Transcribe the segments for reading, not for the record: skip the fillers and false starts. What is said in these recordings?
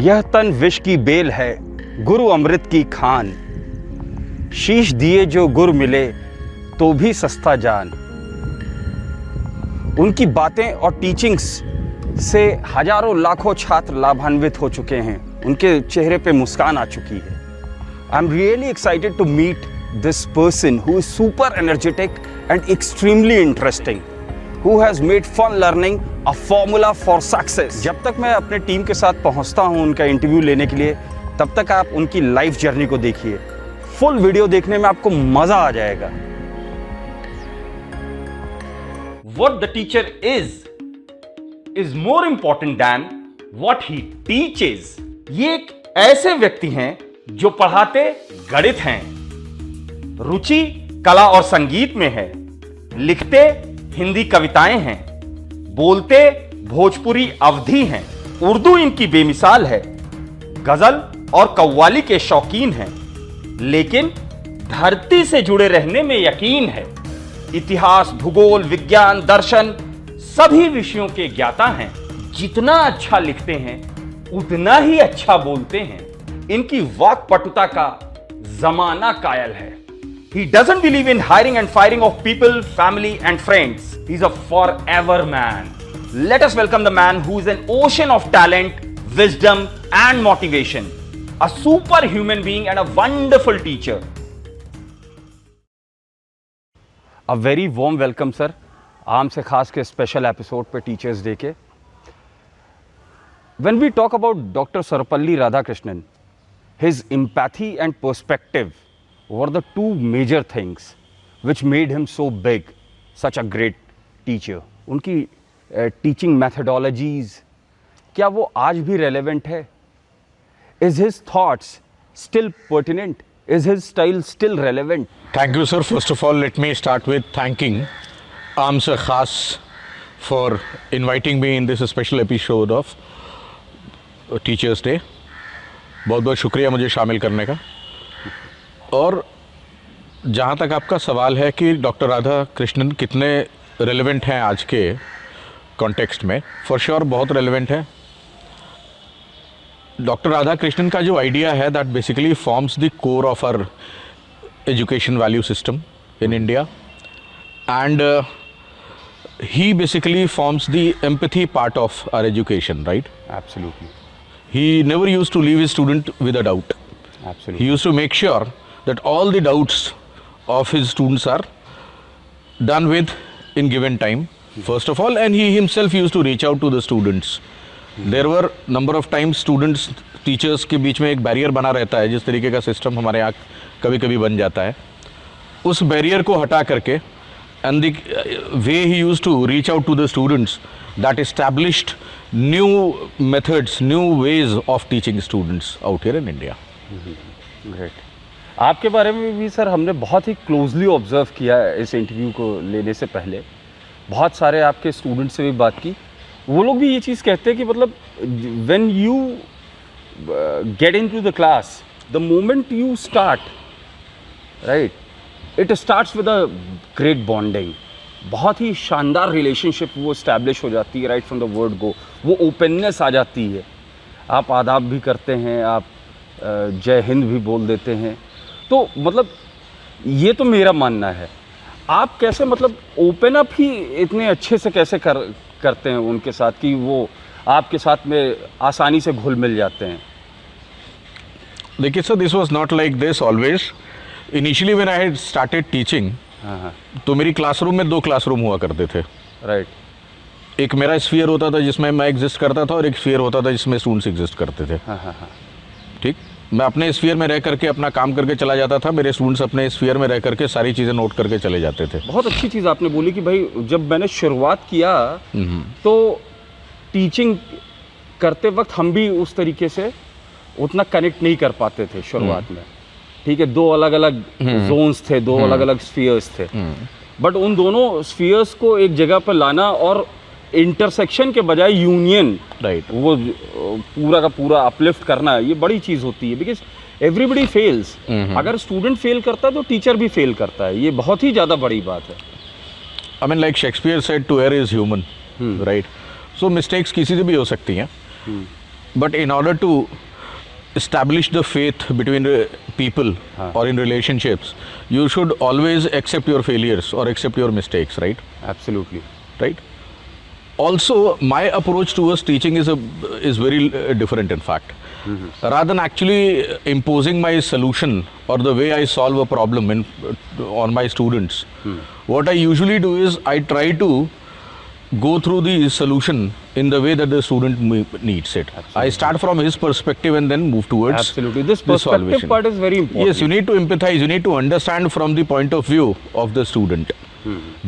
यह तन विष की बेल है, गुरु अमृत की खान। शीश दिए जो गुरु मिले तो भी सस्ता जान। उनकी बातें और टीचिंग्स से हजारों लाखों छात्र लाभान्वित हो चुके हैं। उनके चेहरे पे मुस्कान आ चुकी है। I am really excited to meet this person who is super energetic and extremely interesting, who has made fun learning a formula for success। जब तक मैं अपने टीम के साथ पहुंचता हूं उनका इंटरव्यू लेने के लिए, तब तक आप उनकी लाइफ जर्नी को देखिए। फुल वीडियो देखने में आपको मजा आ जाएगा। What the teacher is more important than what he teaches। ये एक ऐसे व्यक्ति हैं जो पढ़ाते गणित हैं, रुचि कला और संगीत में है, लिखते हिंदी कविताएं हैं, बोलते भोजपुरी अवधी हैं, उर्दू इनकी बेमिसाल है, गजल और कव्वाली के शौकीन हैं, लेकिन धरती से जुड़े रहने में यकीन है। इतिहास, भूगोल, विज्ञान, दर्शन सभी विषयों के ज्ञाता हैं। जितना अच्छा लिखते हैं उतना ही अच्छा बोलते हैं। इनकी वाक्पटुता का जमाना कायल है। He doesn't believe in hiring and firing of people, family and friends. He's a forever man. Let us welcome the man who is an ocean of talent, wisdom and motivation. A superhuman being and a wonderful teacher. A very warm welcome sir, आम से खास के special episode पे teachers day के। When we talk about Dr. Sarvapalli Radhakrishnan, his empathy and perspective were the two major things which made him so big, such a great teacher। उनकी teaching methodologies क्या वो आज भी relevant है? Is his thoughts still pertinent? Is his style still relevant? Thank you, sir. First of all, let me start with thanking Aam Sir Khas for inviting me in this special episode of Teachers Day। बहुत बहुत शुक्रिया मुझे शामिल करने का। और जहाँ तक आपका सवाल है कि डॉक्टर राधा कृष्णन कितने रेलेवेंट हैं आज के कॉन्टेक्स्ट में, फॉर श्योर बहुत रेलेवेंट है। डॉक्टर राधा कृष्णन का जो आइडिया है that basically forms the core of our education value system in India, and he basically forms the empathy part of our education, right? Absolutely. He never used to leave his student with a doubt. Absolutely. He used to make sure that all the doubts of his students are done with in given time, first of all, and he himself used to reach out to the students। There were number of times students teachers के बीच में एक barrier बना रहता है, जिस तरीके का system हमारे यहाँ कभी कभी बन जाता है, उस बैरियर को हटा करके and the way he used to reach out to the students that established new methods, new ways of teaching students out here in India। Great। आपके बारे में भी सर हमने बहुत ही क्लोजली ऑब्जर्व किया है इस इंटरव्यू को लेने से पहले। बहुत सारे आपके स्टूडेंट से भी बात की, वो लोग भी ये चीज़ कहते हैं कि मतलब when you get into the class, the moment you start, right, it starts with a great bonding. बहुत ही शानदार रिलेशनशिप वो इस्टेब्लिश हो जाती है right from the word go. वो ओपननेस आ जाती है। आप आदाब भी करते हैं, आप जय हिंद भी बोल देते हैं। तो मतलब ये तो मेरा मानना है। आप कैसे मतलब ओपन अप ही इतने अच्छे से कैसे करते हैं उनके साथ कि वो आपके साथ में आसानी से घुल मिल जाते हैं? देखिए sir, this was not like this always. Initially when I had started teaching, तो मेरी क्लासरूम में 2 क्लासरूम हुआ करते थे, राइट। एक मेरा स्फीयर होता था जिसमें मैं एग्जिस्ट करता था, और एक स्फीयर होता था जिसमें स्टूडेंट्स एग्जिस्ट करते थे। ठीक, मैं अपने स्फीयर में रह करके अपना काम करके चला जाता था, मेरे स्टूडेंट्स अपने स्फीयर में रह करके सारी चीज़ें नोट करके चले जाते थे। बहुत अच्छी चीज़ आपने बोली कि भाई जब मैंने शुरुआत किया तो टीचिंग करते वक्त हम भी उस तरीके से उतना कनेक्ट नहीं कर पाते थे शुरुआत में। ठीक है, 2 अलग अलग जोन्स थे, 2 अलग अलग स्फीयर्स थे, बट उन दोनों स्फीयर्स को एक जगह पर लाना और इंटरसेक्शन के बजाय यूनियन, राइट, वो पूरा का पूरा अपलिफ्ट करना, ये बड़ी चीज़ होती है। Because everybody fails. अगर स्टूडेंट फेल करता है तो टीचर भी फेल करता है। ये बहुत ही ज़्यादा बड़ी बात है। I mean like Shakespeare said to err is human, right? So mistakes किसी से भी हो सकती हैं। but in order to establish the faith between people or in relationships, you should always accept your failures or accept your mistakes, right? Absolutely Right? Also, my approach towards teaching is very different, in fact. Rather than actually imposing my solution or the way I solve a problem on my students, what I usually do is I try to go through the solution in the way that the student needs it. I start from his perspective and then move towards absolutely this the perspective solution. Part is very important Yes, you need to empathize, you need to understand from the point of view of the student.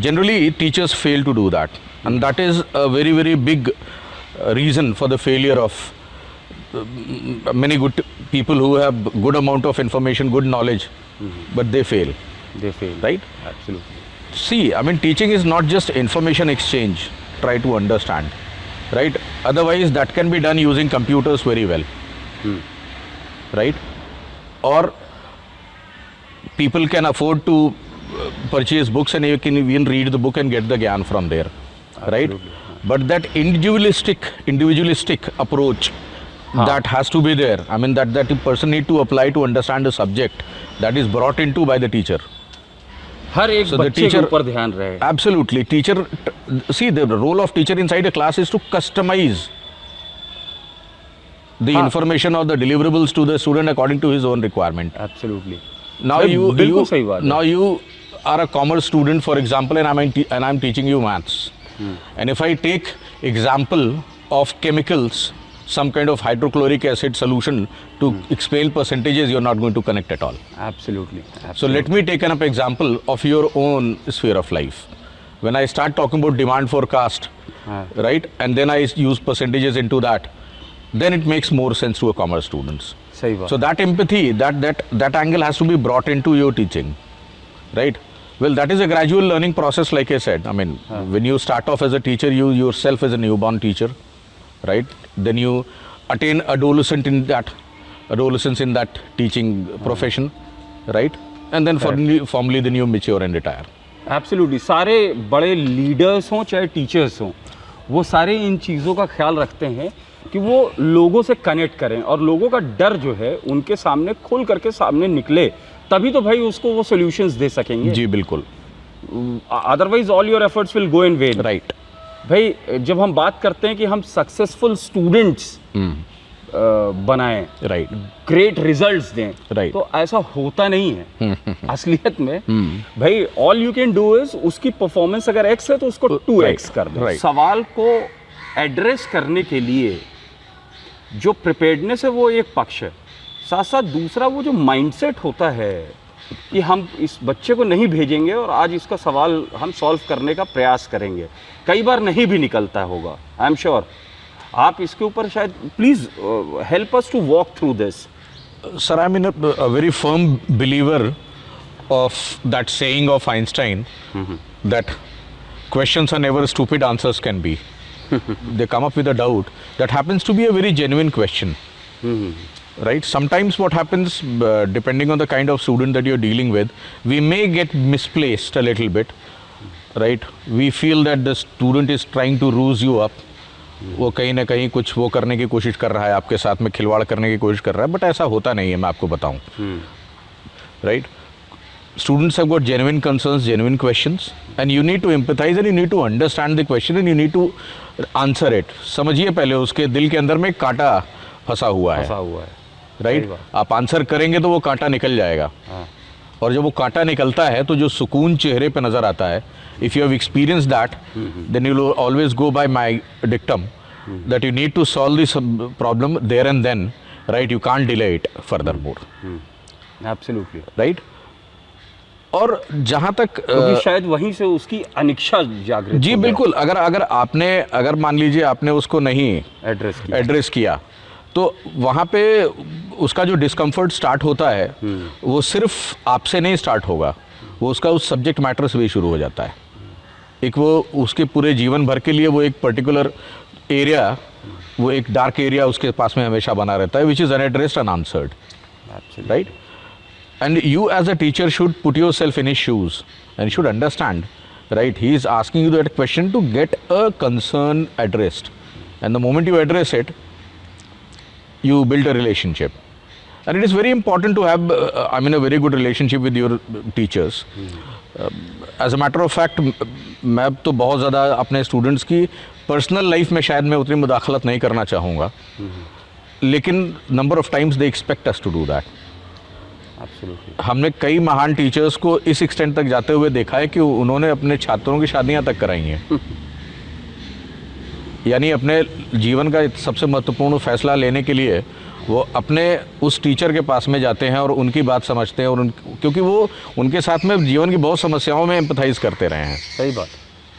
Generally, teachers fail to do that, and that is a very, very big reason for the failure of many good people who have good amount of information, good knowledge, but they fail, they fail right? Absolutely See, I mean, teaching is not just information exchange. Try to understand, right? Otherwise, that can be done using computers very well, right? Or people can afford to purchase books and you can even read the book and get the gyan from there, right? But that individualistic approach that has to be there. I mean, that person need to apply to understand the subject that is brought into by the teacher. हर एक So the बच्चे के teacher- ऊपर ध्यान रहे Absolutely. Teacher, see, the role of teacher inside a class is to customize the information or the deliverables to the student according to his own requirement. Absolutely Now भाई, you, बिल्कुल सही बात है। now you are a commerce student, for example, and I'm teaching you maths. And if I take example of chemicals, some kind of hydrochloric acid solution to explain percentages, you're not going to connect at all. Absolutely So let me take an example of your own sphere of life. When I start talking about demand forecast, right, and then I use percentages into that, then it makes more sense to a commerce students. सही बात So that empathy, that angle has to be brought into your teaching, right? Well, that is a gradual learning process, like I said. I mean, when you start off as a teacher, you yourself as a newborn teacher, right? Then you attain adolescence in that teaching profession, right? And then formally then you mature and retire. Absolutely सारे बड़े leaders हों चाहे teachers हों, वो सारे इन चीज़ों का ख्याल रखते हैं कि वो लोगों से कनेक्ट करें और लोगों का डर जो है उनके सामने खुल करके सामने निकले, तभी तो भाई उसको वो सॉल्यूशंस दे सकेंगे। जी बिल्कुल, otherwise all your efforts will go in when. Right. भाई जब हम बात करते हैं कि हम सक्सेसफुल स्टूडेंट्स बनाएं, राइट, ग्रेट रिजल्ट्स दें, Right. तो ऐसा होता नहीं है असलियत में। भाई all you can do is उसकी परफॉर्मेंस अगर एक्स है तो उसको 2x कर दे। Right. सवाल को एड्रेस करने के लिए जो प्रिपेयर्डनेस है वो एक पक्ष है, साथ साथ दूसरा वो जो माइंडसेट होता है कि हम इस बच्चे को नहीं भेजेंगे और आज इसका सवाल हम सॉल्व करने का प्रयास करेंगे, कई बार नहीं भी निकलता होगा। आई एम श्योर आप इसके ऊपर शायद please help us to walk through this. Sir, I'm a very firm believer of that saying of Einstein that questions are never stupid, answers can be. They come up with a doubt that happens to be a very genuine question. Right? Sometimes what happens, depending on the kind of student that you're dealing with, we may get misplaced a little bit. Right? We feel that the student is trying to ruse you up. वो कहीं ना कहीं कुछ वो करने की कोशिश कर रहा है, आपके साथ में खिलवाड़ करने की कोशिश कर रहा है, बट ऐसा होता नहीं है, मैं आपको बताऊं। Right, students have got genuine concerns, genuine questions, and you need to empathise and you need to understand the question and you need to answer it. समझिए पहले उसके दिल के अंदर में कांटा फंसा हुआ फंसा है, हुआ है। राइट? आप आंसर करेंगे तो वो कांटा निकल जाएगा, और जब वो कांटा निकलता है तो जो सुकून चेहरे पे नजर आता है, if you have experience that, then you will always go by my dictum that you need to solve this problem there and then, right? You can't delay it further more, absolutely. Right? और जहां तक क्योंकि शायद वहीं से उसकी अनिच्छा जागृत जी हो जाए। बिल्कुल, अगर मान लीजिए आपने उसको नहीं एड्रेस किया तो वहाँ पे उसका जो डिस्कम्फर्ट स्टार्ट होता है वो सिर्फ आपसे नहीं स्टार्ट होगा, वो उसका उस सब्जेक्ट मैटर से भी शुरू हो जाता है। एक वो उसके पूरे जीवन भर के लिए वो एक पर्टिकुलर एरिया, वो एक डार्क एरिया उसके पास में हमेशा बना रहता है, which is unaddressed unanswered, right? And you as a teacher should put yourself in his shoes and should understand, right? He is asking you that question to get a concern addressed, and the moment you address it, you build a relationship. And it is very important to have, a very good relationship with your teachers. As a matter of fact, मैं तो बहुत ज़्यादा अपने students की personal life में शायद मैं उतनी मुदाखलत नहीं करना चाहूँगा, लेकिन number of times they expect us to do that. Absolutely. हमने कई महान टीचर्स को इस एक्सटेंट तक जाते हुए देखा है कि उन्होंने अपने छात्रों की शादियाँ तक कराई हैं. यानी अपने जीवन का सबसे महत्वपूर्ण फैसला लेने के लिए वो अपने उस टीचर के पास में जाते हैं और उनकी बात समझते हैं, और क्योंकि वो उनके साथ में जीवन की बहुत समस्याओं में एम्पथाइज करते रहे हैं. सही बात.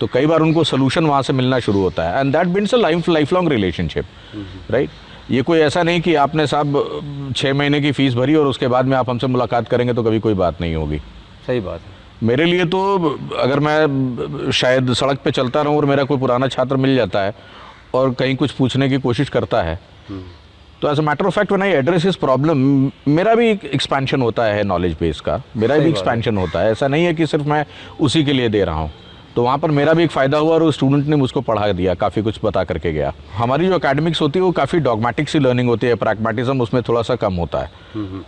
तो कई बार उनको सोल्यूशन वहाँ से मिलना शुरू होता है, and that builds a life long relationship, right. ये कोई ऐसा नहीं कि आपने साहब 6 महीने की फ़ीस भरी और उसके बाद में आप हमसे मुलाकात करेंगे तो कभी कोई बात नहीं होगी. सही बात है. मेरे लिए तो अगर मैं शायद सड़क पे चलता रहूं और मेरा कोई पुराना छात्र मिल जाता है और कहीं कुछ पूछने की कोशिश करता है, तो as a matter of fact when I address his problem, मेरा भी एक्सपेंशन होता है नॉलेज बेस का, मेरा भी एक्सपेंशन होता है. ऐसा नहीं है कि सिर्फ मैं उसी के लिए दे रहा हूँ. तो वहाँ पर मेरा भी एक फ़ायदा हुआ और उस स्टूडेंट ने मुझको पढ़ा दिया, काफ़ी कुछ बता करके गया. हमारी जो एकेडमिक्स होती है वो काफ़ी डॉगमेटिक सी लर्निंग होती है, प्रैग्मेटिज्म उसमें थोड़ा सा कम होता है.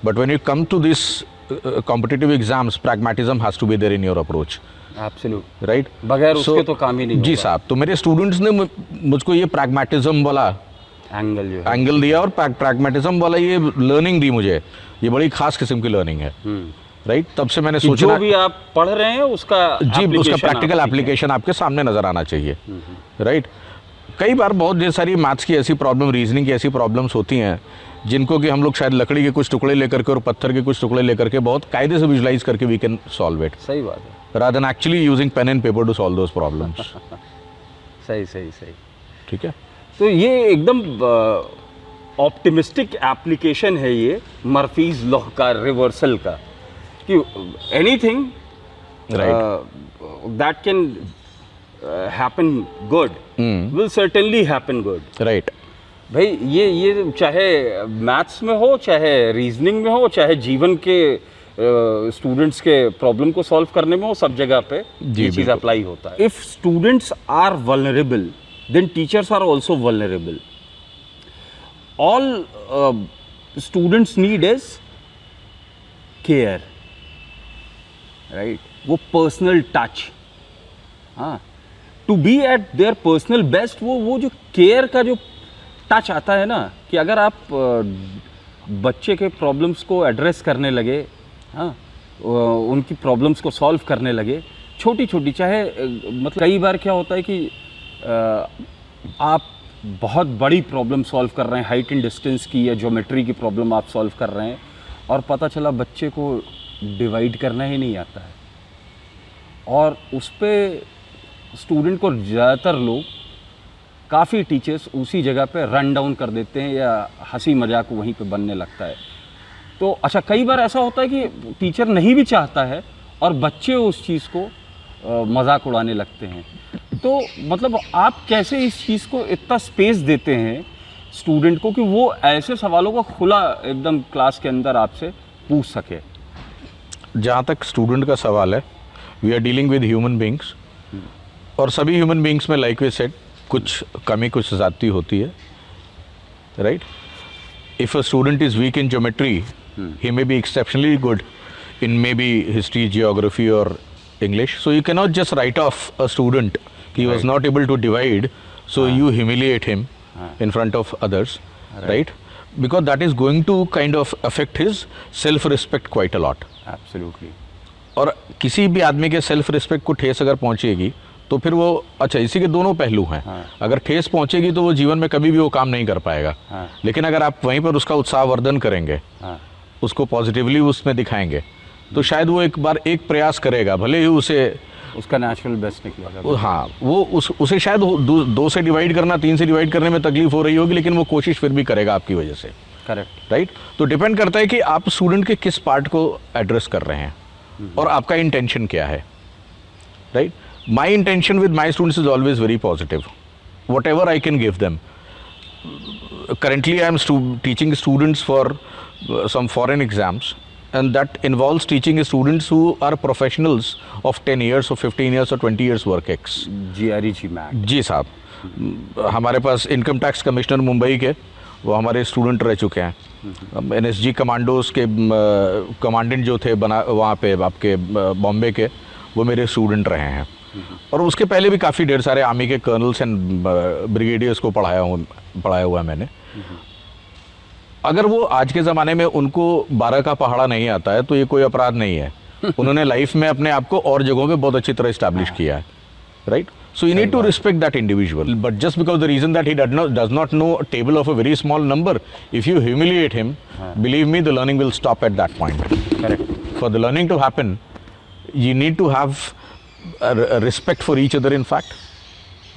But when you come to this competitive exams, pragmatism has to be there in your approach. Absolute. Right. बगैर उसके तो काम ही नहीं जी होगा. साहब. तो मेरे स्टूडेंट्स ने मुझको ये प्रैग्मेटिज्म वाला एंगल दिया और प्रैग्मेटिज्म वाला ये लर्निंग दी मुझे. ये बड़ी खास किस्म की लर्निंग है, राइट. तब से मैंने सोचा जो भी आप पढ़ रहे हैं उसका उसका प्रैक्टिकल एप्लीकेशन आपके सामने नजर आना चाहिए, राइट. कई बार बहुत ढेर सारी मैथ्स की ऐसी प्रॉब्लम, रीजनिंग की ऐसी प्रॉब्लम्स होती हैं जिनको कि हम लोग शायद लकड़ी के कुछ टुकड़े लेकर के और पत्थर के कुछ टुकड़े लेकर के बहुत कायदे से विजुलाइज करके वी कैन सॉल्व इट. सही बात है. rather than actually using pen and paper to solve those problems. सही सही सही. ठीक है. तो ये एकदम ऑप्टिमिस्टिक एप्लीकेशन है ये मर्फीज लॉ का, रिवर्सल का, कि anything that can happen good will certainly happen good. Right. भाई ये चाहे मैथ्स में हो, चाहे रीजनिंग में हो, चाहे जीवन के स्टूडेंट्स के प्रॉब्लम को सॉल्व करने में हो, सब जगह पे ये चीज़ अप्लाई होता है. If students are vulnerable, then teachers are also vulnerable. All students need is care, right? वो personal touch, हाँ. To be at their personal best, वो जो care का जो टच आता है ना, कि अगर आप बच्चे के प्रॉब्लम्स को एड्रेस करने लगे, हाँ, उनकी प्रॉब्लम्स को सॉल्व करने लगे, छोटी छोटी, चाहे मतलब कई बार क्या होता है कि आप बहुत बड़ी प्रॉब्लम सॉल्व कर रहे हैं, हाइट एंड डिस्टेंस की या ज्योमेट्री की प्रॉब्लम आप सॉल्व कर रहे हैं, और पता चला बच्चे को डिवाइड करना ही नहीं आता है, और उस पर स्टूडेंट को ज़्यादातर लोग, काफ़ी टीचर्स उसी जगह पे रन डाउन कर देते हैं या हंसी मजाक वहीं पे बनने लगता है. तो अच्छा, कई बार ऐसा होता है कि टीचर नहीं भी चाहता है और बच्चे उस चीज़ को मजाक उड़ाने लगते हैं. तो मतलब आप कैसे इस चीज़ को इतना स्पेस देते हैं स्टूडेंट को कि वो ऐसे सवालों को खुला एकदम क्लास के अंदर आपसे पूछ सके? जहाँ तक स्टूडेंट का सवाल है, we are dealing with human beings, और सभी ह्यूमन बींग्स में लाइक वी सेड कुछ कमी, कुछ ज़्यादती होती है, right. If a student is weak in geometry, he may be exceptionally good in maybe history, geography or English. So you cannot just write off a student. He was not able to divide, so you humiliate him in front of others, right? Because that is going to kind of affect his self-respect quite a lot. Absolutely. और किसी भी आदमी के self respect को ठेस अगर पहुंचेगी तो फिर वो, अच्छा, इसी के दोनों पहलू हैं. अगर ठेस पहुंचेगी तो वो जीवन में कभी भी वो काम नहीं कर पाएगा. लेकिन अगर आप वहीं पर उसका उत्साहवर्धन करेंगे, उसको पॉजिटिवली उसमें दिखाएंगे, तो शायद वो एक बार एक प्रयास करेगा, भले ही उसे उसका नेचुरल बेस्ट निकलेगा. हाँ, वो उसे शायद 2 से डिवाइड करना, 3 से डिवाइड करने में तकलीफ हो रही होगी, लेकिन वो कोशिश फिर भी करेगा आपकी वजह से. करेक्ट. राइट. तो डिपेंड करता है कि आप स्टूडेंट के किस पार्ट को एड्रेस कर रहे हैं और आपका इंटेंशन क्या है, right. My intention with my students is always very positive. What ever I can give them. Currently, I am teaching students for some foreign exams, and that involves teaching students who are professionals of 10 years or 15 years or 20 years work ex. GRE MAT. जी साहब. हमारे पास income tax commissioner Mumbai के वो हमारे student रह चुके हैं। NSG कमांडोज के कमांडेंट जो थे बना वहाँ पे आपके बॉम्बे के, वो मेरे स्टूडेंट रहे हैं। और उसके पहले भी काफ़ी ढेर सारे आर्मी के कर्नल्स एंड ब्रिगेडियर्स को पढ़ाया हुआ है मैंने। अगर वो आज के ज़माने में उनको 12 का पहाड़ा नहीं आता है तो ये कोई अपराध नहीं है। उन्होंने लाइफ में अपने आप को और जगहों पे बहुत अच्छी तरह इस्टेब्लिश किया है, right? So you need to respect that individual. But just because the reason that he does not know a table of a very small number, if you humiliate him, believe me, the learning will stop at that point. Correct. For the learning to happen, you need to have a respect for each other, in fact,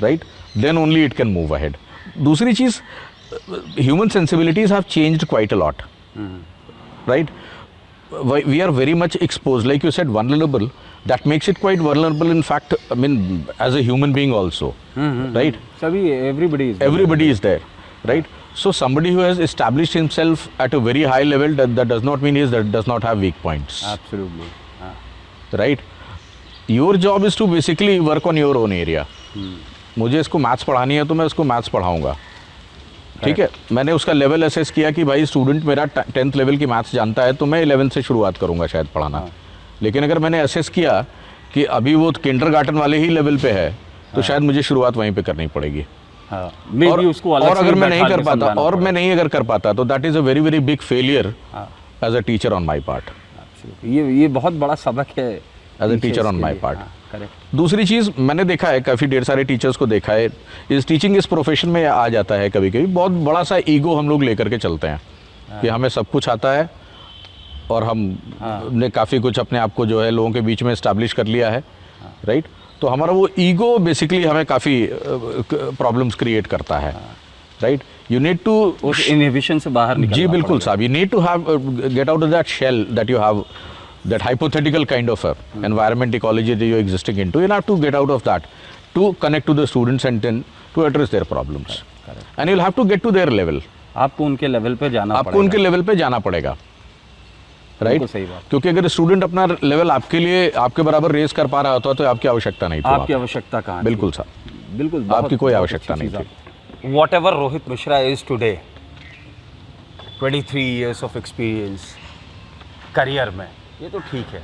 right? Then only it can move ahead. दूसरी चीज़, human sensibilities have changed quite a lot, right? We are very much exposed, like you said, vulnerable. That makes it quite vulnerable, in fact, I mean, as a human being also, right? Everybody is there, right? So somebody who has established himself at a very high level, that does not mean that does not have weak points. Absolutely. Right? Your job is to basically work on your own area. मुझे इसको maths पढ़ानी है तो मैं उसको maths पढ़ाऊंगा, ठीक है? मैंने उसका लेवल असेस किया कि भाई स्टूडेंट मेरा 10th लेवल की मैथ्स जानता है तो मैं 11th से शुरुआत करूंगा शायद पढ़ाना। लेकिन अगर मैंने असेस किया कि अभी वो किंडरगार्टन वाले ही लेवल पे है तो शायद मुझे शुरुआत वहीं पे करनी पड़ेगी। और अगर मैं नहीं कर पाता अगर कर पाता तो that is a very very big failure as a teacher on my part. ये बहुत बड़ा सबक है as a teacher on my part. दूसरी चीज़ मैंने देखा है, काफ़ी ढेर सारे टीचर्स को देखा है, इस टीचिंग इस प्रोफेशन में आ जाता है कभी कभी बहुत बड़ा सा ईगो हम लोग लेकर के चलते हैं कि हमें सब कुछ आता है और हमने काफ़ी कुछ अपने आप को जो है लोगों के बीच में इस्टेब्लिश कर लिया है, राइट? तो हमारा वो ईगो बेसिकली हमें काफ़ी प्रॉब्लम्स क्रिएट करता है, राइट? यू नीड टू उस इनहिबिशन से बाहर निकलना। जी बिल्कुल साहब, you need to have get out of that shell that you have, that hypothetical kind of environment ecology that you're existing into. You'll have to get out of that to connect to the students and then to address their problems. Correct. And you'll have to get to their level. आपको उनके level पे जाना आपको उनके level पे जाना पड़ेगा, right? सही बात। क्योंकि अगर स्टूडेंट अपना लेवल आपके लिए आपके बराबर रेस कर पा रहा होता तो आपकी आवश्यकता नहीं थी। आपकी आवश्यकता कहाँ? बिल्कुल साहब, बिल्कुल आपकी कोई आवश्यकता नहीं थी। Whatever Rohit Mishra is today, 23 years of experience career में, ये तो ठीक है,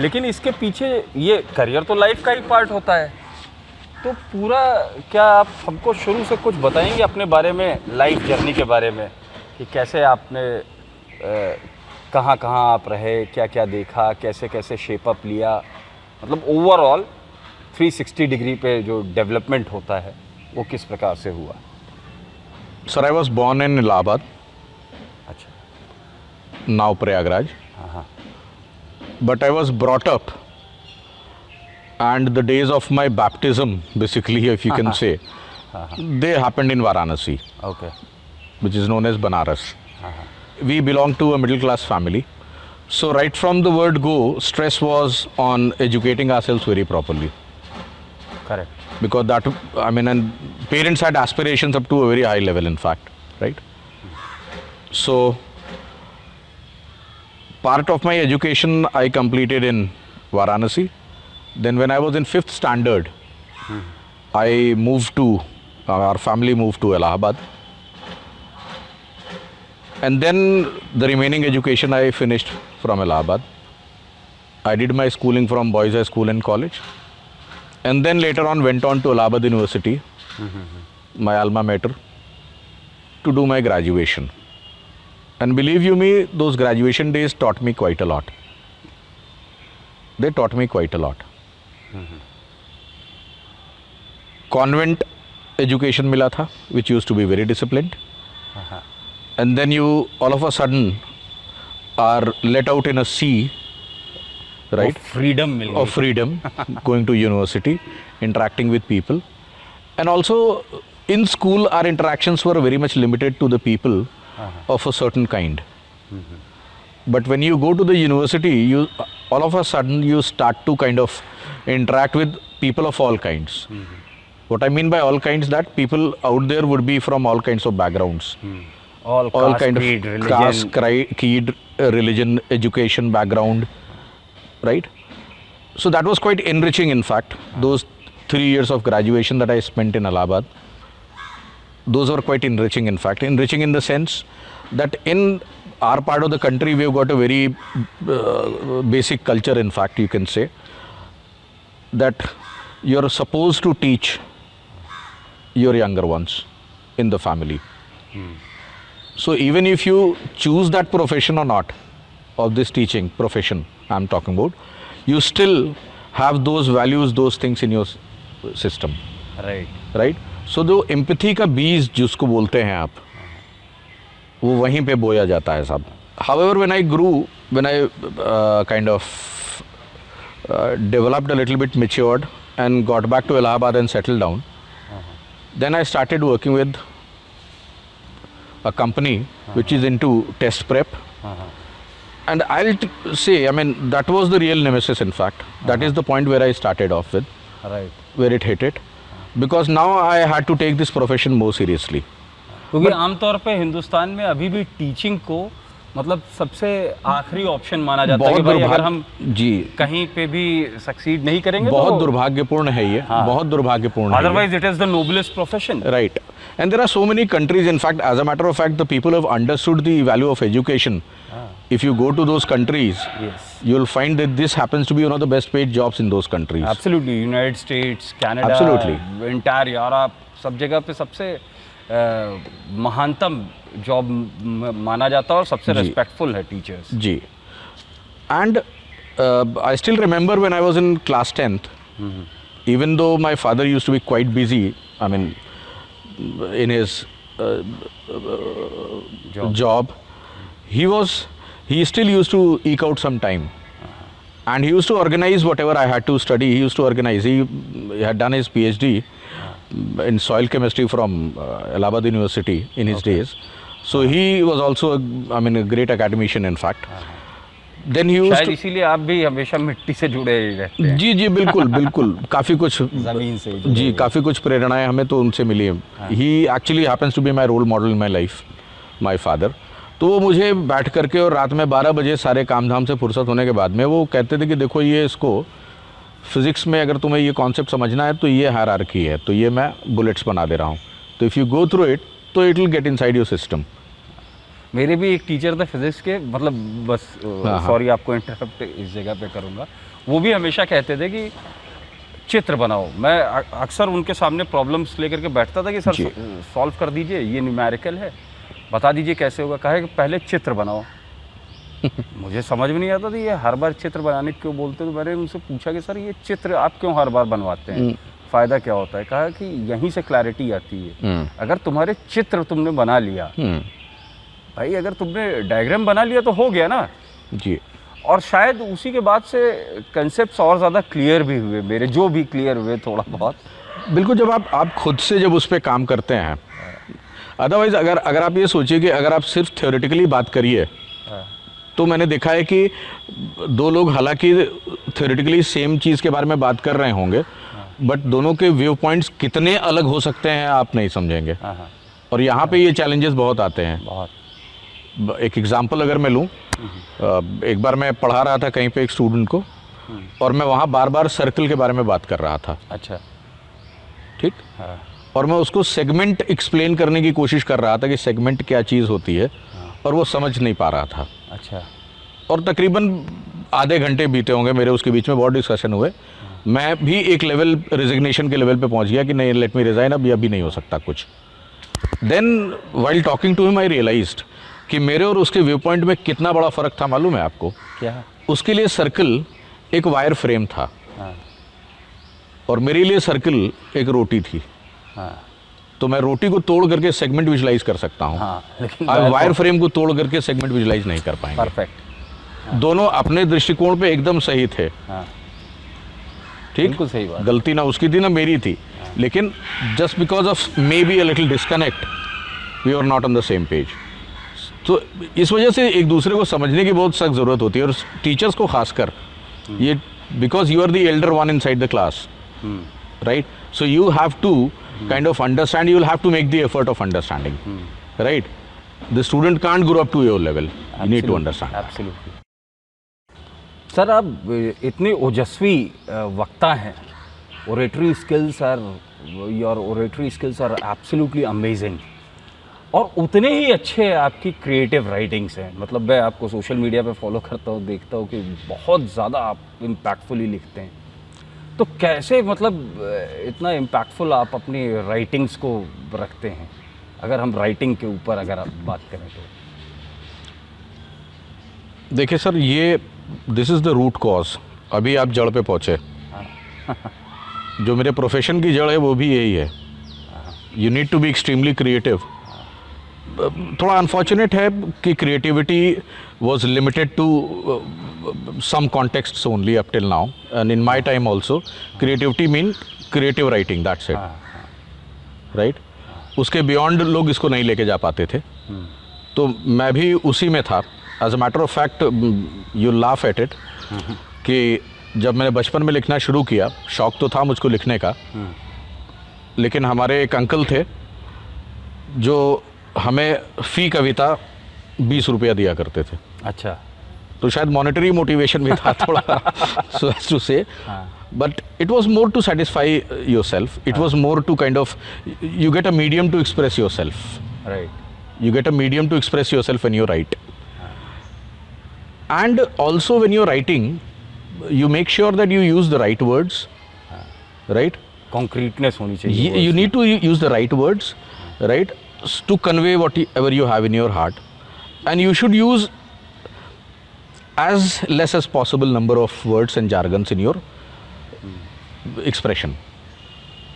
लेकिन इसके पीछे ये करियर तो लाइफ का ही पार्ट होता है, तो पूरा क्या आप हमको शुरू से कुछ बताएंगे अपने बारे में, लाइफ जर्नी के बारे में, कि कैसे आपने कहाँ कहाँ आप रहे, क्या क्या देखा, कैसे कैसे शेप अप लिया, मतलब ओवरऑल 360 डिग्री पे जो डेवलपमेंट होता है वो किस प्रकार से हुआ? Sir, I was born in Allahabad, अच्छा, now Prayagraj, but I was brought up, and the days of my baptism, basically, if you can say, they happened in Varanasi, okay, which is known as Banaras. We belong to a middle class family, so right from the word go, stress was on educating ourselves very properly. Correct. Because that, I mean, and parents had aspirations up to a very high level, in fact, right? So part of my education I completed in Varanasi. Then when I was in 5th standard, I moved to, our family moved to Allahabad. And then the remaining education I finished from Allahabad. I did my schooling from Boys High School and college. And then later on went on to Allahabad University, my alma mater, to do my graduation. And believe you me, those graduation days taught me quite a lot. They taught me quite a lot. Convent education mila tha, which used to be very disciplined. And then you all of a sudden are let out in a sea, right? Of freedom, going to university, interacting with people. And also in school, our interactions were very much limited to the people of a certain kind. But when you go to the university, you all of a sudden you start to kind of interact with people of all kinds. What I mean by all kinds, that people out there would be from all kinds of backgrounds. All kind of religion. caste, creed, religion, education background, right? So that was quite enriching, in fact, those 3 years of graduation that I spent in Allahabad. those were quite enriching, in fact. Enriching in the sense that in our part of the country, we've got a very basic culture, in fact, you can say, that you're supposed to teach your younger ones in the family. So even if you choose that profession or not, of this teaching profession I'm talking about, you still have those values, those things in your system. Right? So जो empathy का बीज जिसको बोलते हैं आप, वो वहीं पे बोया जाता है साहब. However, when I grew, when I kind of developed a little bit, matured, and got back to Allahabad and settled down, then I started working with a company which is into test prep. And I'll say, I mean, that was the real nemesis, in fact. That is the point where I started off with, where it hit it. Because now I had to take this profession more seriously. क्योंकि आमतौर पे हिंदुस्तान में अभी भी teaching को मतलब सबसे आखिरी ऑप्शन माना जाता है कि भाई अगर हम जी कहीं पे भी सक्सीड नहीं करेंगे बहुत दुर्भाग्यपूर्ण है ये, बहुत दुर्भाग्यपूर्ण है. Otherwise it is the noblest profession. Right. And there are so many countries, in fact, as a matter of fact, the people have understood the value of education. If you go to those countries, you'll find that this happens to be one of the best paid jobs in those countries. Absolutely. United States, Canada, Absolutely. entire Europe, सब जगह पे सबसे महानतम job माना जाता है और सबसे रेस्पेक्टफुल है टीचर्स. जी. And I still remember when I was in class 10th, even though my father used to be quite busy, I mean, in his job, he still used to eke out some time, and he used to organize whatever I had to study. He used to organize. He had done his PhD in soil chemistry from Allahabad University in his days, so he was also a great academician, in fact. Then he used शायद इसीलिए आप भी हमेशा मिट्टी से जुड़े रहते हैं. जी बिल्कुल बिल्कुल. काफ़ी कुछ ज़मीन से जी काफ़ी कुछ प्रेरणाएं हमें तो उनसे मिली है. He actually happens to be my role model in my life, my father. तो वो मुझे बैठ करके और रात में 12 बजे सारे काम धाम से फुर्सत होने के बाद में वो कहते थे कि देखो ये इसको फिज़िक्स में अगर तुम्हें ये कॉन्सेप्ट समझना है तो ये हायरार्की है, तो ये मैं बुलेट्स बना दे रहा हूँ, तो if you go through it तो it will get inside your system. मेरे भी एक टीचर थे फिजिक्स के, मतलब बस सॉरी आपको इंटरप्ट इस जगह पे करूँगा. वो भी हमेशा कहते थे कि चित्र बनाओ. मैं अक्सर उनके सामने प्रॉब्लम्स लेकर के बैठता था कि सर सॉल्व कर दीजिए, ये न्यूमेरिकल है, बता दीजिए कैसे होगा. कहा कि पहले चित्र बनाओ. मुझे समझ में नहीं आता था ये हर बार चित्र बनाने क्यों बोलते. तो मैंने उनसे पूछा कि सर ये चित्र आप क्यों हर बार बनवाते हैं, फ़ायदा क्या होता है. कहा कि यहीं से क्लैरिटी आती है. अगर तुम्हारे चित्र तुमने बना लिया, भाई अगर तुमने डायग्राम बना लिया तो हो गया ना जी. और शायद उसी के बाद से कंसेप्ट्स और ज़्यादा क्लियर भी हुए मेरे, जो भी क्लियर हुए थोड़ा बहुत. बिल्कुल. जब आप खुद से जब उस पर काम करते हैं, अदरवाइज अगर आप ये सोचिए कि अगर आप सिर्फ थ्योरेटिकली बात करिए, तो मैंने देखा है कि दो लोग हालांकि थ्योरेटिकली सेम चीज़ के बारे में बात कर रहे होंगे, बट दोनों के व्यू पॉइंट्स कितने अलग हो सकते हैं आप नहीं समझेंगे. और यहाँ पे ये चैलेंजेस बहुत आते हैं. बहुत. एक एग्जांपल अगर मैं लूँ, एक बार मैं पढ़ा रहा था कहीं पे एक स्टूडेंट को, और मैं वहाँ बार बार सर्कल के बारे में बात कर रहा था. अच्छा. ठीक. और मैं उसको सेगमेंट एक्सप्लेन करने की कोशिश कर रहा था कि सेगमेंट क्या चीज़ होती है, और वो समझ नहीं पा रहा था. अच्छा. और तकरीबन आधे घंटे बीते होंगे मेरे उसके बीच में, बहुत डिस्कशन हुए. मैं भी एक लेवल रिजिग्नेशन के लेवल पे पहुंच गया कि नहीं, लेट मी रिजाइन, अब ये भी नहीं हो सकता कुछ. Then while talking to him I realised कि मेरे और उसके व्यू पॉइंट में कितना बड़ा फ़र्क था मालूम है आपको. क्या? उसके लिए सर्कल एक वायर फ्रेम था, और मेरे लिए सर्कल एक रोटी थी. तो मैं रोटी को तोड़ करके सेगमेंट विजुलाइज कर सकता हूँ, लेकिन वायर फ्रेम को तोड़ करके सेगमेंट विजुलाइज नहीं कर पाएंगे. परफेक्ट. दोनों अपने दृष्टिकोण पे एकदम सही थे. ठीक. बिल्कुल सही बात. गलती ना उसकी थी ना मेरी थी, लेकिन just because of maybe a little disconnect we are not on the same page. तो इस वजह से एक दूसरे को समझने की बहुत सख्त ज़रूरत होती है, और टीचर्स को खासकर ये, because you are the elder one inside the class, right. So you have to kind of understand, you will have to make the effort of understanding, right. The student can't grow up to your level. You need to understand. Absolutely. Sir आप इतने ओजस्वी वक्ता हैं, oratory skills are your oratory skills are absolutely amazing, और उतने ही अच्छे आपकी creative writings हैं। मतलब मैं आपको सोशल मीडिया पे फॉलो करता हूँ, देखता हूँ कि बहुत ज़्यादा आप इम्पैक्टफुली लिखते हैं। तो कैसे मतलब इतना इम्पैक्टफुल आप अपनी राइटिंग्स को रखते हैं, अगर हम राइटिंग के ऊपर अगर आप बात करें तो? देखिए सर, ये this is the root cause. अभी आप जड़ पे पहुँचे। जो मेरे प्रोफेशन की जड़ है वो भी यही है। You need to be extremely creative. थोड़ा अनफॉर्चुनेट है कि creativity was limited to some contexts only up till now, and in my time also creativity mean creative writing, that's it, right. उसके बियॉन्ड लोग इसको नहीं लेके जा पाते थे। तो मैं भी उसी में था। As a matter of fact, you laugh at it, कि जब मैंने बचपन में लिखना शुरू किया, शौक तो था मुझको लिखने का, लेकिन हमारे एक अंकल थे जो हमें फ़ी कविता 20 रुपया दिया करते थे। अच्छा। तो शायद मॉनेटरी मोटिवेशन भी था थोड़ा, so as to say, but it was more to satisfy yourself. It was more to kind of, you get a medium to express yourself. Right. You get a medium to express yourself when you write. And also when you're writing, you make sure that you use the right words, right? Concreteness होनी चाहिए। You need to use the right words, right, to convey whatever you have in your heart, and you should use as less as possible number of words and jargons in your expression.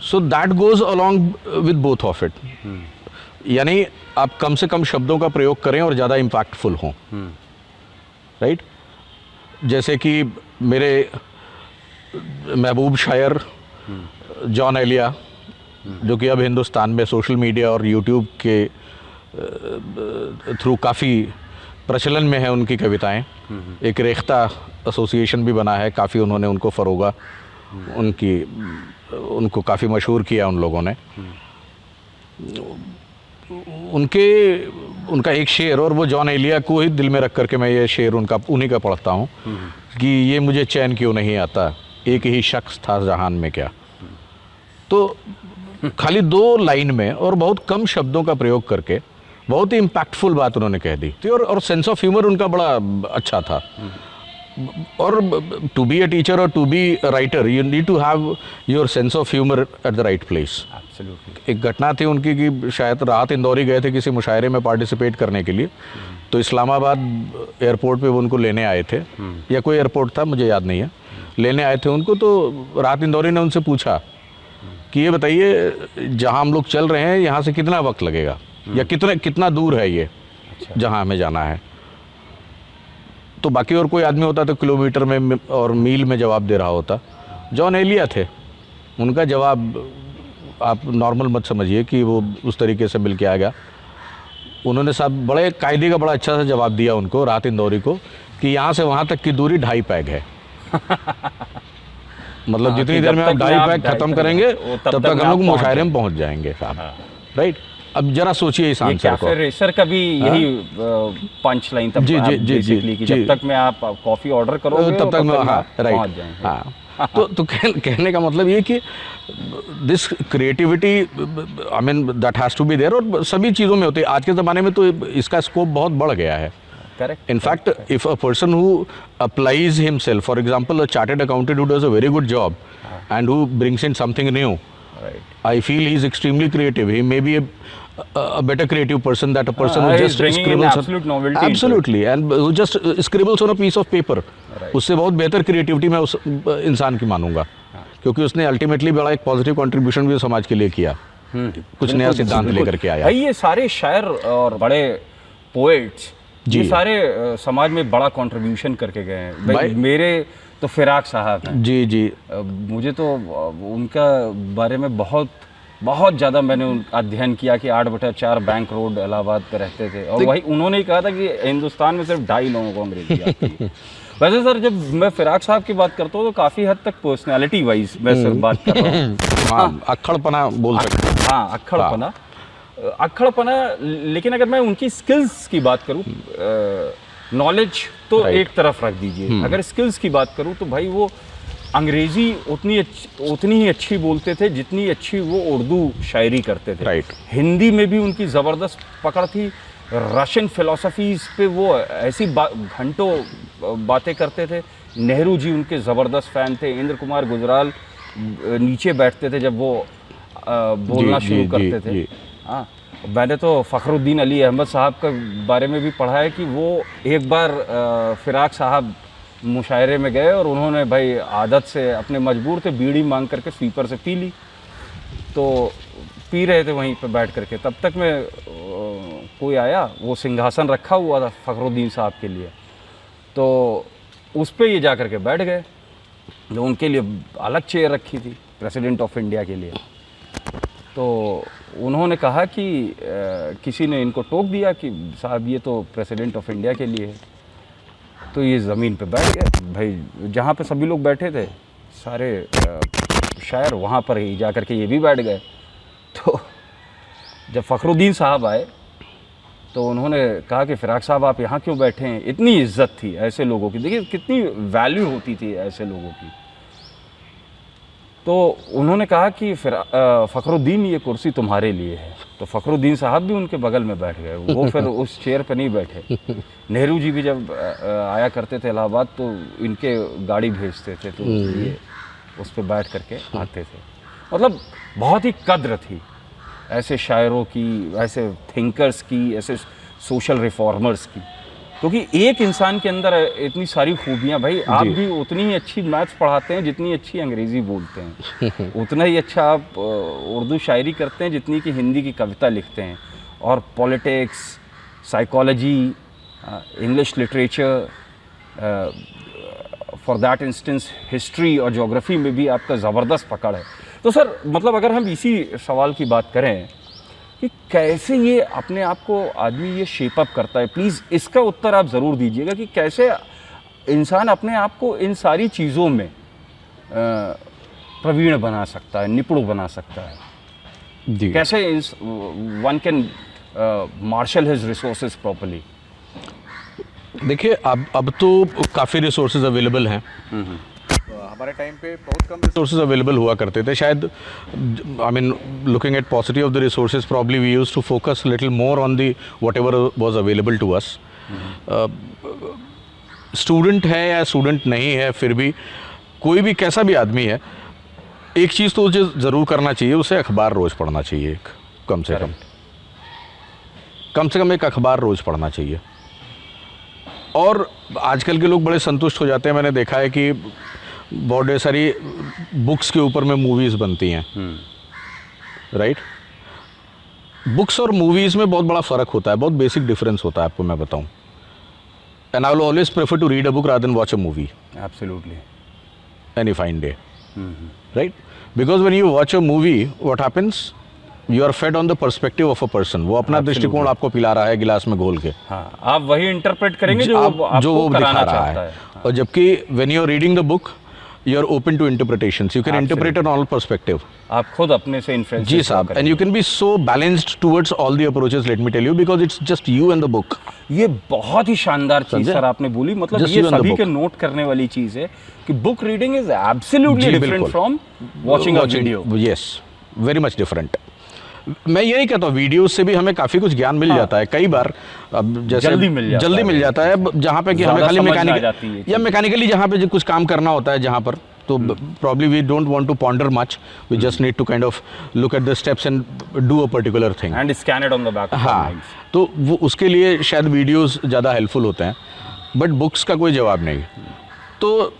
So that goes along with both of it. यानी आप कम से कम शब्दों का प्रयोग करें और ज़्यादा impactful हों, राइट। जैसे कि मेरे महबूब शायर जॉन एलिया, जो कि अब हिंदुस्तान में सोशल मीडिया और यूट्यूब के थ्रू काफ़ी प्रचलन में है उनकी कविताएं। एक रेख्ता एसोसिएशन भी बना है, काफ़ी उन्होंने उनको फ़रोगा, उनको काफ़ी मशहूर किया उन लोगों ने। उनका एक शेर, और वो जॉन एलिया को ही दिल में रख करके मैं ये शेर उन्हीं का पढ़ता हूँ, कि ये मुझे चैन क्यों नहीं आता, एक ही शख्स था जहान में क्या। तो खाली 2 लाइन में और बहुत कम शब्दों का प्रयोग करके बहुत ही इम्पैक्टफुल बात उन्होंने कह दी थी, और सेंस ऑफ ह्यूमर उनका बड़ा अच्छा था। और टू बी अ टीचर और to be a writer, you need to have your sense of humour at the right place. एक घटना थी उनकी कि शायद राहत इंदौरी गए थे किसी मुशायरे में पार्टिसिपेट करने के लिए, तो इस्लामाबाद एयरपोर्ट पे वो उनको लेने आए थे, या कोई एयरपोर्ट था मुझे याद नहीं है, लेने आए थे उनको। तो राहत इंदौरी ने उनसे पूछा कि ये बताइए, जहाँ हम लोग चल रहे हैं यहाँ से कितना वक्त लगेगा, या कितना दूर है ये जहाँ हमें जाना है। तो बाकी और कोई आदमी होता तो किलोमीटर में और मील में जवाब दे रहा होता। जॉन एलिया थे, उनका जवाब आप नॉर्मल मत समझिए कि वो उस तरीके से मिल के आ गया। उन्होंने साहब बड़े कायदे का बड़ा अच्छा सा जवाब दिया उनको, राहत इंदौरी को, कि यहाँ से वहाँ तक की दूरी 2.5 पैग है। मतलब जितनी देर में आप 2.5 पैग खत्म करेंगे तब तक हम लोग मुशायरे में पहुँच जाएंगे साहब, राइट। अब जरा सोचिए इस आंसर को। रेसर का भी यही पंच लाइन था बेसिकली, कि जब तक मैं आप कॉफी ऑर्डर करोगे तब तक मैं, हाँ राइट, हाँ। तो कहने का मतलब ये कि this creativity, I mean that has to be there, और सभी चीज़ों में होती है। आज के ज़माने में तो इसका स्कोप बहुत बढ़ गया है। Correct. In fact, if a person who applies himself, for example, a chartered accountant who does a very good job and who brings in something new, right, I feel he is extremely creative. He may be a better creative person than a person who just scribbles. Absolute novelty. Absolutely, and who just scribbles on a piece of paper. Right. उससे बहुत बेहतर creativity मैं उस इंसान की मानूंगा, क्योंकि उसने अल्टीमेटली बड़ा एक पॉजिटिव कंट्रीब्यूशन भी समाज के लिए किया, कुछ नया सिद्धांत लेकर के आया। ये सारे शायर और बड़े पोएट्स ये सारे समाज में बड़ा कंट्रीब्यूशन करके गए हैं। भाई मेरे तो फिराक साहब हैं। जी। मुझे तो उनका बारे में बहुत ज़्यादा मैंने अध्ययन किया कि 8/4 बैंक रोड इलाहाबाद पे रहते थे, और वही उन्होंने कहा था कि हिंदुस्तान में सिर्फ 2.5 लोगों को अंग्रेजी आती है। वैसे सर, जब मैं फिराक साहब की बात करता हूँ तो काफ़ी हद तक पर्सनैलिटी वाइज मैं सिर्फ बात कर रहा हूँ। अक्खड़पना बोल सकते हैं। हाँ, अक्खड़पना। लेकिन अगर मैं उनकी स्किल्स की बात करूं, नॉलेज तो एक तरफ रख दीजिए, अगर स्किल्स की बात करूं तो भाई वो अंग्रेज़ी उतनी ही अच्छी बोलते थे जितनी अच्छी वो उर्दू शायरी करते थे। Right. हिंदी में भी उनकी ज़बरदस्त पकड़ थी। रशियन फ़िलासफ़ीज़ पे वो ऐसी घंटों बातें करते थे। नेहरू जी उनके ज़बरदस्त फ़ैन थे। इंद्र कुमार गुजराल नीचे बैठते थे जब वो बोलना शुरू करते थे। हाँ, मैंने तो फ़खरुद्दीन अली अहमद साहब के बारे में भी पढ़ा है कि वो एक बार फ़िराक साहब मुशायरे में गए और उन्होंने भाई आदत से अपने मजबूर थे बीड़ी मांग करके स्वीपर से पी ली। तो पी रहे थे वहीं पे बैठ करके, तब तक में कोई आया, वो सिंहासन रखा हुआ था फ़खरुद्दीन साहब के लिए, तो उस पे ये जा कर के बैठ गए। जो उनके लिए अलग चेयर रखी थी प्रेसिडेंट ऑफ इंडिया के लिए। तो उन्होंने कहा कि किसी ने इनको टोक दिया कि साहब ये तो प्रेसिडेंट ऑफ इंडिया के लिए है। तो ये ज़मीन पे बैठ गए भाई, जहाँ पे सभी लोग बैठे थे सारे शायर, वहाँ पर ही जा कर के ये भी बैठ गए। तो जब फ़खरुद्दीन साहब आए तो उन्होंने कहा कि फ़िराक साहब आप यहाँ क्यों बैठे हैं? इतनी इज्जत थी ऐसे लोगों की, देखिए कितनी वैल्यू होती थी ऐसे लोगों की। तो उन्होंने कहा कि फ़खरुद्दीन ये कुर्सी तुम्हारे लिए है। तो फ़खरुद्दीन साहब भी उनके बगल में बैठ गए, वो फिर उस चेयर पर नहीं बैठे। नेहरू जी भी जब आया करते थे इलाहाबाद तो इनके गाड़ी भेजते थे, तो ये उस पर बैठ करके आते थे। मतलब बहुत ही कद्र थी ऐसे शायरों की, ऐसे थिंकर्स की, ऐसे सोशल रिफॉर्मर्स की, क्योंकि एक इंसान के अंदर इतनी सारी खूबियाँ। भाई आप भी उतनी ही अच्छी मैथ्स पढ़ाते हैं जितनी अच्छी अंग्रेज़ी बोलते हैं, उतना ही अच्छा आप उर्दू शायरी करते हैं जितनी कि हिंदी की कविता लिखते हैं, और politics, psychology, English literature, for that instance history और ज्योग्राफी में भी आपका ज़बरदस्त पकड़ है। तो सर मतलब अगर हम इसी सवाल की बात करें कि कैसे ये अपने आप को आदमी ये शेप अप करता है, प्लीज़ इसका उत्तर आप ज़रूर दीजिएगा कि कैसे इंसान अपने आप को इन सारी चीज़ों में प्रवीण बना सकता है, निपुण बना सकता है जी। कैसे one can marshal his resources properly. देखिए अब तो काफ़ी रिसोर्सेज अवेलेबल हैं। हमारे टाइम पे बहुत कम रिसोर्सेज अवेलेबल हुआ करते थे शायद। I mean looking at positive of the resources, probably we used to focus little more on the whatever was available to us. Student है या स्टूडेंट नहीं है, फिर भी कोई भी कैसा भी आदमी है, एक चीज़ तो उसे ज़रूर करना चाहिए, उसे अखबार रोज़ पढ़ना चाहिए। कम से कम एक अखबार रोज़ पढ़ना चाहिए। और आजकल के लोग बड़े संतुष्ट हो जाते हैं। मैंने देखा है कि बहुत ढेर सारी बुक्स के ऊपर में मूवीज़ बनती हैं, राइट। बुक्स और मूवीज़ में बहुत बड़ा फ़र्क होता है, बहुत बेसिक डिफरेंस होता है, आपको मैं बताऊं। And I will always prefer to read a book rather than watch a movie absolutely any fine day, right. Because when you watch a movie what happens, you are fed on the perspective of a person. वो अपना दृष्टिकोण आपको पिला रहा है गिलास में घोल के। हाँ, आप वही इंटरप्रेट करेंगे जो वो दिखा रहा है। और जबकि when you are reading the book you are open to interpretations, you can interpret on all perspective. आप खुद अपने से इन्फ्लुएंस जी साहब, and you can be so balanced towards all the approaches, let me tell you, because it's just you and the book. ये बहुत ही शानदार चीज सर आपने बोली, मतलब Just ये you and the सभी book. के नोट करने वाली चीज है कि book reading is absolutely different from watching a video. Yes, very much different. मैं यही कहता हूँ, वीडियोस से भी हमें काफ़ी कुछ ज्ञान मिल जाता है कई बार। अब जैसे जल्दी मिल जाता है, जहाँ पे कि हमें खाली मैकेनिकली जहाँ पे कुछ काम करना होता है, जहाँ पर तो probably we don't want to ponder much, we just need to kind of look at the steps and do a particular thing and scan it on the back. हाँ, तो वो उसके लिए शायद वीडियोस ज़्यादा हेल्पफुल होते हैं, बट बुक्स का कोई जवाब नहीं। तो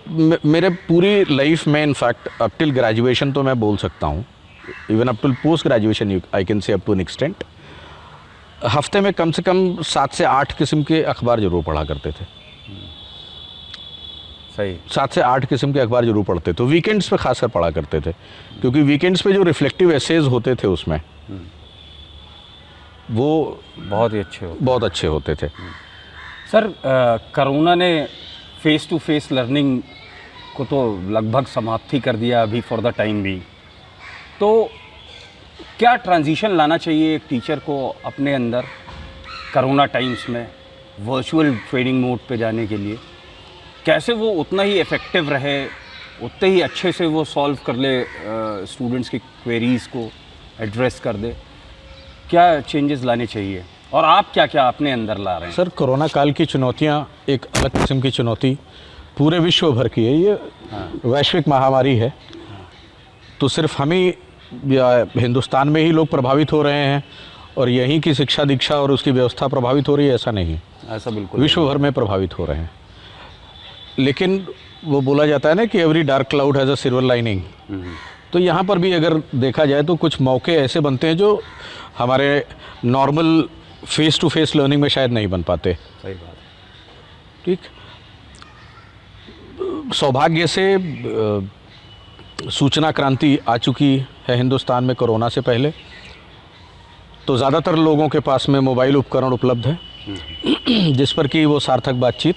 मेरे पूरी लाइफ में इनफैक्ट अप टिल ग्रेजुएशन तो मैं बोल सकता हूँ, even up to post graduation I can say up to an extent, हफ्ते में कम से कम 7 से 8 किस्म के अखबार जरूर पढ़ा करते थे। सही, 7 से 8 किस्म के अखबार जरूर पढ़ते थे। वीकेंड्स पे खासकर पढ़ा करते थे, क्योंकि वीकेंड्स पे जो रिफ्लेक्टिव एसेज होते थे उसमें वो बहुत अच्छे होते थे। सर कोरोना ने फेस टू फेस लर्निंग को तो लगभग समाप्ति कर दिया अभी फॉर द टाइम भी। तो क्या ट्रांजिशन लाना चाहिए एक टीचर को अपने अंदर कोरोना टाइम्स में वर्चुअल ट्रेनिंग मोड पे जाने के लिए? कैसे वो उतना ही इफ़ेक्टिव रहे उतने ही अच्छे से वो सॉल्व कर ले, स्टूडेंट्स की क्वेरीज़ को एड्रेस कर दे? क्या चेंजेस लाने चाहिए और आप क्या क्या अपने अंदर ला रहे हैं? सर, कोरोना काल की चुनौतियां एक अलग किस्म की चुनौती पूरे विश्व भर की है। ये वैश्विक महामारी है, तो सिर्फ हम ही या हिंदुस्तान में ही लोग प्रभावित हो रहे हैं और यहीं की शिक्षा दीक्षा और उसकी व्यवस्था प्रभावित हो रही है, ऐसा नहीं है। ऐसा बिल्कुल विश्व भर में प्रभावित हो रहे हैं। लेकिन वो बोला जाता है ना कि every dark cloud has a silver lining. तो यहाँ पर भी अगर देखा जाए तो कुछ मौके ऐसे बनते हैं जो हमारे normal face to face learning में शायद नहीं बन पाते। सही बात है। ठीक, सौभाग्य से सूचना क्रांति आ चुकी है हिंदुस्तान में कोरोना से पहले, तो ज़्यादातर लोगों के पास में मोबाइल उपकरण उपलब्ध है जिस पर कि वो सार्थक बातचीत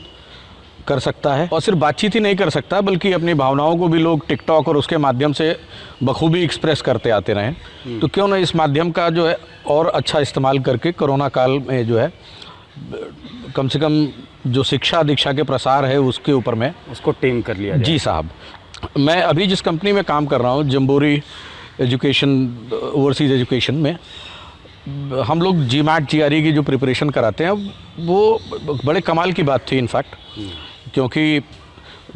कर सकता है। और सिर्फ बातचीत ही नहीं कर सकता बल्कि अपनी भावनाओं को भी लोग टिकटॉक और उसके माध्यम से बखूबी एक्सप्रेस करते आते रहें। तो क्यों ना इस माध्यम का जो है और अच्छा इस्तेमाल करके कोरोना काल में जो है कम से कम जो शिक्षा दीक्षा के प्रसार है उसके ऊपर में उसको टेम कर लिया जाए। जी साहब, मैं अभी जिस कंपनी में काम कर रहा हूँ, जम्बोरी एजुकेशन, ओवरसीज़ एजुकेशन में, हम लोग GMAT GRE की जो प्रिपरेशन कराते हैं वो बड़े कमाल की बात थी इनफैक्ट, क्योंकि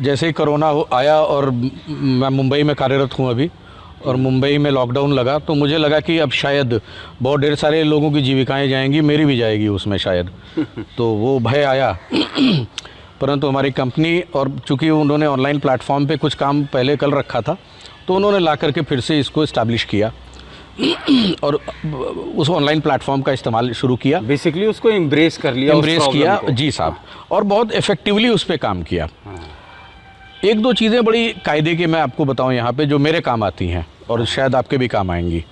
जैसे ही कोरोना आया और मैं मुंबई में कार्यरत हूँ अभी, और मुंबई में लॉकडाउन लगा तो मुझे लगा कि अब शायद बहुत ढेर सारे लोगों की जीविकाएं जाएंगी, मेरी भी जाएगी उसमें शायद। तो वो भय आया परंतु हमारी कंपनी, और चूँकि उन्होंने ऑनलाइन प्लेटफॉर्म पे कुछ काम पहले कर रखा था, तो उन्होंने ला करके फिर से इसको इस्टेब्लिश किया और उस ऑनलाइन प्लेटफॉर्म का इस्तेमाल शुरू किया। बेसिकली उसको एम्ब्रेस कर लिया, एम्ब्रेस किया जी साहब, और बहुत इफ़ेक्टिवली उस पर काम किया। एक दो चीज़ें बड़ी कायदे के मैं आपको बताऊं यहाँ पे जो मेरे काम आती हैं और शायद आपके भी काम आएंगी।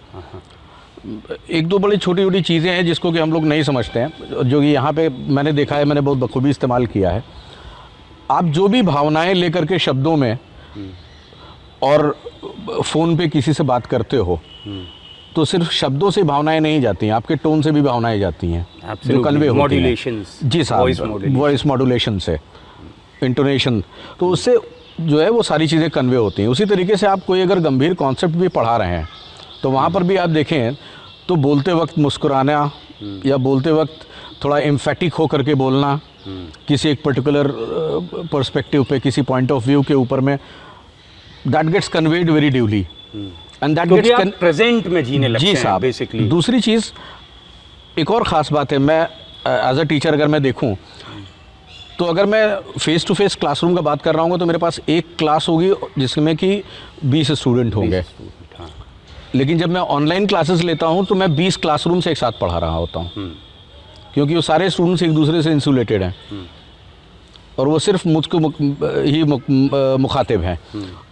एक दो बड़ी छोटी छोटी चीज़ें हैं जिसको कि हम लोग नहीं समझते हैं, जो कि यहाँ पे मैंने देखा है, मैंने बहुत बखूबी इस्तेमाल किया है। आप जो भी भावनाएं लेकर के शब्दों में और फ़ोन पे किसी से बात करते हो, तो सिर्फ शब्दों से भावनाएं नहीं जाती हैं, आपके टोन से भी भावनाएं जाती हैं जो कन्वे होती हैं। जी साहब, वॉइस मॉड्यूलेशन से, इंटोनेशन, तो उससे जो है वो सारी चीज़ें कन्वे होती हैं। उसी तरीके से आप कोई अगर गंभीर कॉन्सेप्ट भी पढ़ा रहे हैं तो वहाँ पर भी आप देखें तो बोलते वक्त मुस्कुराना या बोलते वक्त थोड़ा एम्फेटिक हो करके बोलना, किसी एक पर्टिकुलर पर्सपेक्टिव पे, किसी पॉइंट ऑफ व्यू के ऊपर में, that gets conveyed very duly and that gets present में जीने लगते हैं। जी साहब, बेसिकली दूसरी चीज़ एक और ख़ास बात है, मैं एज अ टीचर अगर मैं देखूँ तो अगर मैं फेस टू फेस क्लासरूम का बात कर रहा हूँ तो मेरे पास एक क्लास होगी जिसमें कि 20 स्टूडेंट होंगे, लेकिन जब मैं ऑनलाइन क्लासेस लेता हूँ तो मैं 20 क्लासरूम से एक साथ पढ़ा रहा होता हूँ, क्योंकि वो सारे स्टूडेंट्स एक दूसरे से इंसुलेटेड हैं और वो सिर्फ मुझको ही मुखातिब हैं,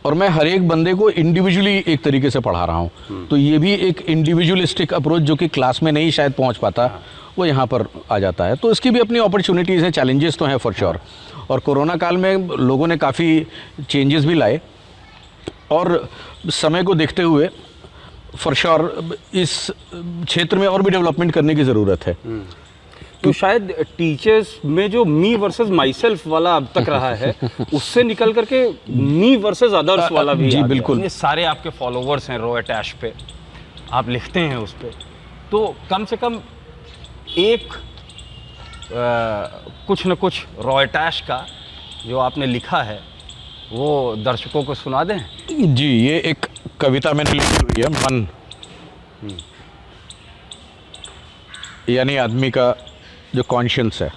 और मैं हर एक बंदे को इंडिविजुअली एक तरीके से पढ़ा रहा हूँ। तो ये भी एक इंडिविजुअलिस्टिक अप्रोच जो कि क्लास में नहीं शायद पहुँच पाता, वो यहाँ पर आ जाता है। तो इसकी भी अपनी अपॉर्चुनिटीज़ हैं, चैलेंजेस तो हैं फॉर श्योर। और कोरोना काल में लोगों ने काफ़ी चेंजेस भी लाए और समय को देखते हुए फॉर श्योर इस क्षेत्र में और भी डेवलपमेंट करने की ज़रूरत है। तो शायद टीचर्स में जो मी वर्सेस माई सेल्फ वाला अब तक रहा है उससे निकल करके मी वर्सेस अदर्स वाला भी जी बिल्कुल। ये सारे आपके फॉलोवर्स हैं रॉयटैश पे, आप लिखते हैं उस पर, तो कम से कम एक कुछ न कुछ रॉयटैश का जो आपने लिखा है वो दर्शकों को सुना दें। जी, ये एक कविता मैंने लिखी हुई है, मन यानी आदमी का जो कॉन्शियंस है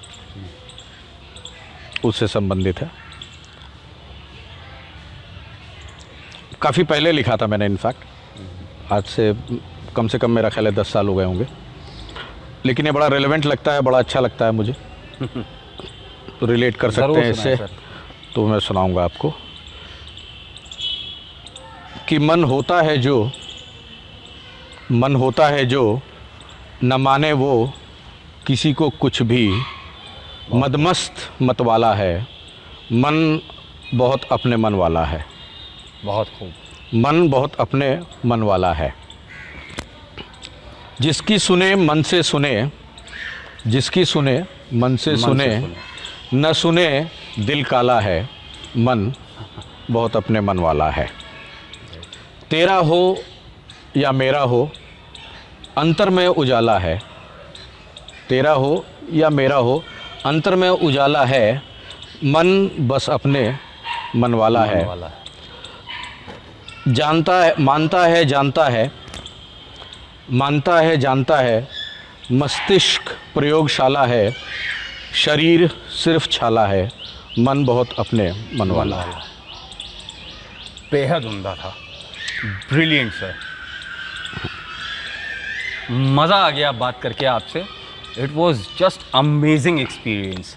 उससे संबंधित है। काफ़ी पहले लिखा था मैंने, इनफैक्ट आज से कम मेरा ख्याल है 10 साल हो गए होंगे, लेकिन ये बड़ा रेलेवेंट लगता है, बड़ा अच्छा लगता है मुझे, तो रिलेट कर सकते हैं इससे, तो मैं सुनाऊंगा आपको कि मन होता है जो न माने वो किसी को कुछ भी, मदमस्त मतवाला है, मन बहुत अपने मन वाला है। बहुत खूब। मन बहुत अपने मन वाला है, जिसकी सुने मन से सुने, जिसकी सुने मन से सुने, न सुने दिल काला है मन, बहुत अपने मन वाला है। तेरा हो या मेरा हो, अंतर में उजाला है। तेरा हो या मेरा हो, अंतर में उजाला है। मन बस अपने मन वाला है। वाला है। जानता है, मानता है, जानता है, मानता है, जानता है। मस्तिष्क प्रयोगशाला है, शरीर सिर्फ छाला है। मन बहुत अपने मन वाला है। बेहद उम्दा था, ब्रिलियंट सर। मज़ा आ गया बात करके आपसे। It was just amazing experience.